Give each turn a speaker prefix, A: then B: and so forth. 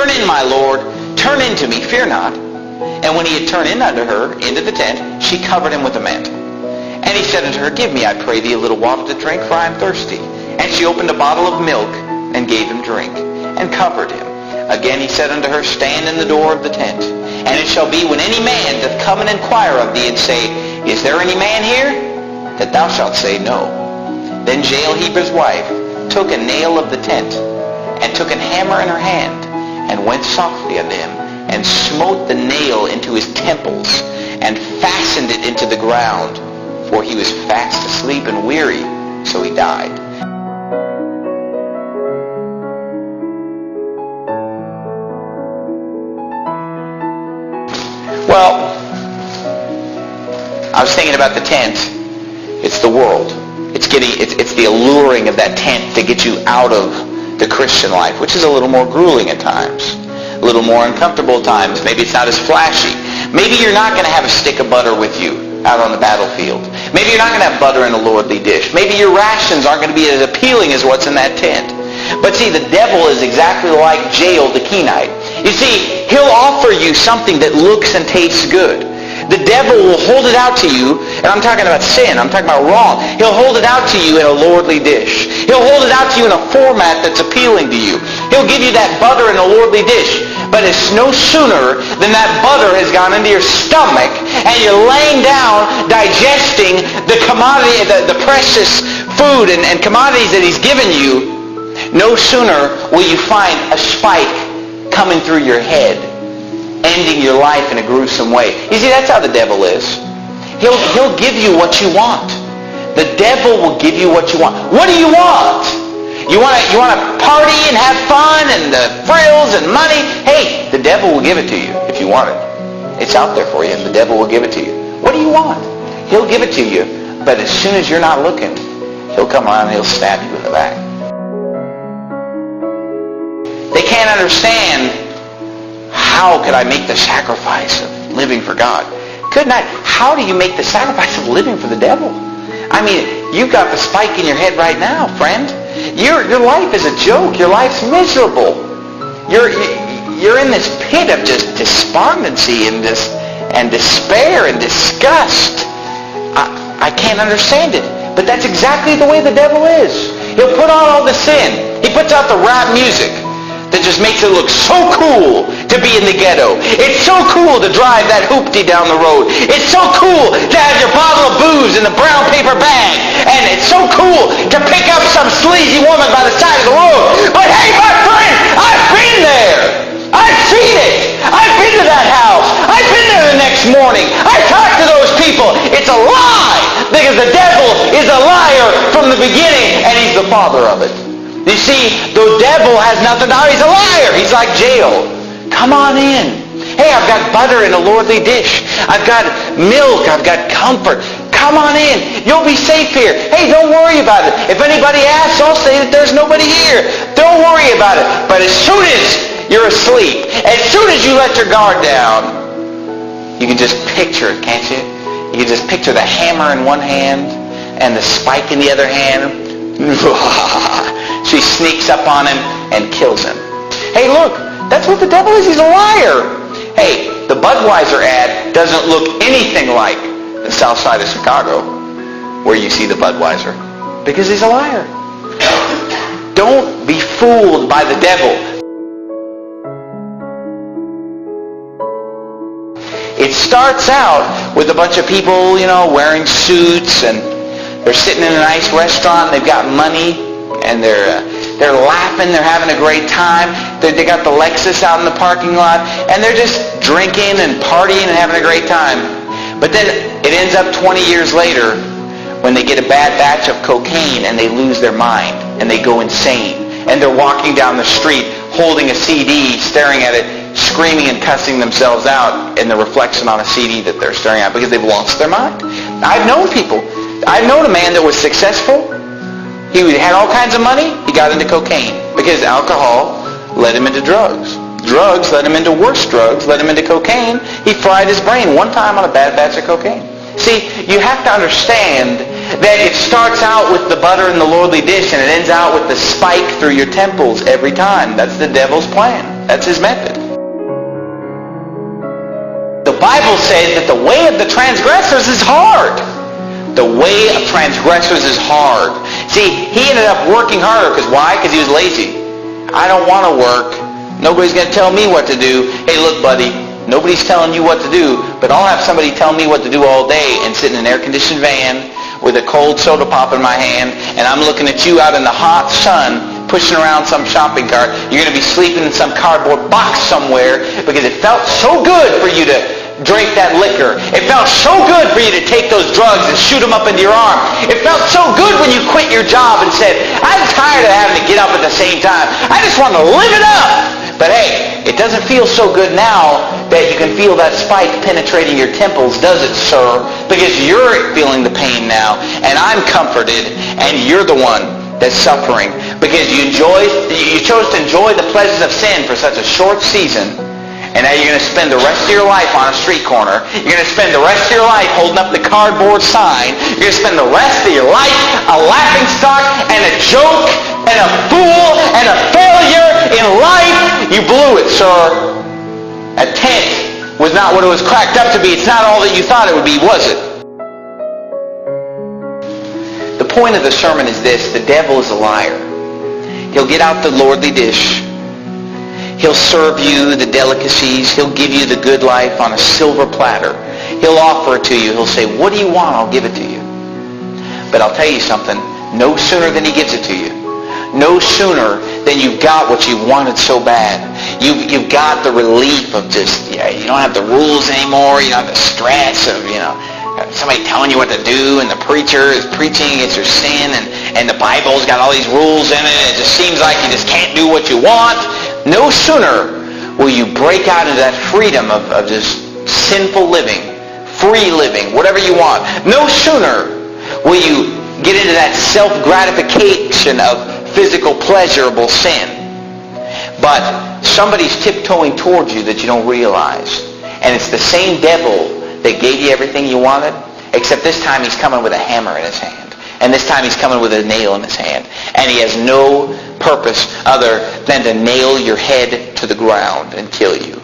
A: Turn in, my Lord. Turn in to me. Fear not. And when he had turned in unto her into the tent, she covered him with a mantle. And he said unto her, Give me, I pray thee, a little water to drink, for I am thirsty. And she opened a bottle of milk, and gave him drink, and covered him. Again he said unto her, Stand in the door of the tent. And it shall be, when any man doth come and inquire of thee, and say, Is there any man here? That thou shalt say, No. Then Jael-Heber's wife took a nail of the tent, and took an hammer in her hand, and went softly unto him, and smote the nail into his temples, and fastened it into the ground. For he was fast asleep and weary, so he died. Well, I was thinking about the tent. It's the world. It's the alluring of that tent to get you out of the Christian life, which is a little more grueling at times, a little more uncomfortable at times. Maybe it's not as flashy. Maybe you're not going to have a stick of butter with you out on the battlefield. Maybe you're not going to have butter in a lordly dish. Maybe your rations aren't going to be as appealing as what's in that tent. But see, the devil is exactly like Jael the Kenite. You see, he'll offer you something that looks and tastes good. The devil will hold it out to you, and I'm talking about sin, I'm talking about wrong. He'll hold it out to you in a lordly dish. He'll hold it out to you in a format that's appealing to you. He'll give you that butter in a lordly dish. But it's no sooner than that butter has gone into your stomach, and you're laying down, digesting the commodity, the precious food and commodities that he's given you, no sooner will you find a spike coming through your head, ending your life in a gruesome way. You see, that's how the devil is. He'll give you what you want. The devil will give you what you want. What do you want? You want to party and have fun and the frills and money? Hey, the devil will give it to you if you want it. It's out there for you, and the devil will give it to you. What do you want? He'll give it to you, but as soon as you're not looking, he'll come around and he'll stab you in the back. They can't understand, how could I make the sacrifice of living for God? Couldn't I? How do you make the sacrifice of living for the devil? I mean, you've got the spike in your head right now, friend. Your life is a joke. Your life's miserable. You're in this pit of just despondency and despair and disgust. I can't understand it. But that's exactly the way the devil is. He'll put on all the sin. He puts out the rap music that just makes it look so cool to be in the ghetto. It's so cool to drive that hoopty down the road. It's so cool to have your bottle of booze in the brown paper bag. And it's so cool to pick up some sleazy woman by the side of the road. But hey, my friend, I've been there. I've seen it. I've been to that house. I've been there the next morning. I talked to those people. It's a lie, because the devil is a liar from the beginning, and he's the father of it. You see, the devil has nothing to hide. He's a liar. He's like Jael. Come on in. Hey, I've got butter in a lordly dish. I've got milk. I've got comfort. Come on in. You'll be safe here. Hey, don't worry about it. If anybody asks, I'll say that there's nobody here. Don't worry about it. But as soon as you're asleep, as soon as you let your guard down, you can just picture it, can't you? You can just picture the hammer in one hand and the spike in the other hand. She sneaks up on him and kills him. Hey, look, that's what the devil is. He's a liar. Hey, the Budweiser ad doesn't look anything like the south side of Chicago where you see the Budweiser, because he's a liar. Don't be fooled by the devil. It starts out with a bunch of people, wearing suits, and they're sitting in a nice restaurant, and they've got money, and they're laughing, they're having a great time. They got the Lexus out in the parking lot, and they're just drinking and partying and having a great time. But then it ends up 20 years later when they get a bad batch of cocaine and they lose their mind and they go insane. And they're walking down the street holding a CD, staring at it, screaming and cussing themselves out in the reflection on a CD that they're staring at, because they've lost their mind. I've known people. I've known a man that was successful. He had all kinds of money. He got into cocaine because alcohol led him into drugs. Drugs led him into worse drugs, led him into cocaine. He fried his brain one time on a bad batch of cocaine. See, you have to understand that it starts out with the butter in the lordly dish and it ends out with the spike through your temples every time. That's the devil's plan. That's his method. The Bible says that the way of the transgressors is hard. The way of transgressors is hard. See, he ended up working harder. Because why? Because he was lazy. I don't want to work. Nobody's going to tell me what to do. Hey, look, buddy, nobody's telling you what to do, but I'll have somebody tell me what to do all day and sit in an air-conditioned van with a cold soda pop in my hand, and I'm looking at you out in the hot sun pushing around some shopping cart. You're going to be sleeping in some cardboard box somewhere because it felt so good for you to drink that liquor. It felt so good for you to take those drugs and shoot them up into your arm. It felt so good when you quit your job and said, I'm tired of having to get up at the same time. I just want to live it up. But hey, it doesn't feel so good now that you can feel that spike penetrating your temples, does it, sir? Because you're feeling the pain now, and I'm comforted, and you're the one that's suffering. Because you chose to enjoy the pleasures of sin for such a short season, and now you're going to spend the rest of your life on a street corner. You're going to spend the rest of your life holding up the cardboard sign. You're going to spend the rest of your life a laughingstock and a joke and a fool and a failure in life. You blew it, sir. A tent was not what it was cracked up to be. It's not all that you thought it would be, was it? The point of the sermon is this: the devil is a liar. He'll get out the lordly dish. He'll serve you the delicacies. He'll give you the good life on a silver platter. He'll offer it to you. He'll say, what do you want? I'll give it to you. But I'll tell you something. No sooner than he gives it to you, no sooner than you've got what you wanted so bad. You've got the relief of just, you don't have the rules anymore. You don't have the stress of, somebody telling you what to do, and the preacher is preaching against your sin, and the Bible's got all these rules in it. It just seems like you just can't do what you want. No sooner will you break out into that freedom of just sinful living, free living, whatever you want. No sooner will you get into that self-gratification of physical pleasurable sin. But somebody's tiptoeing towards you that you don't realize. And it's the same devil that gave you everything you wanted, except this time he's coming with a hammer in his hand. And this time he's coming with a nail in his hand. And he has no purpose other than to nail your head to the ground and kill you.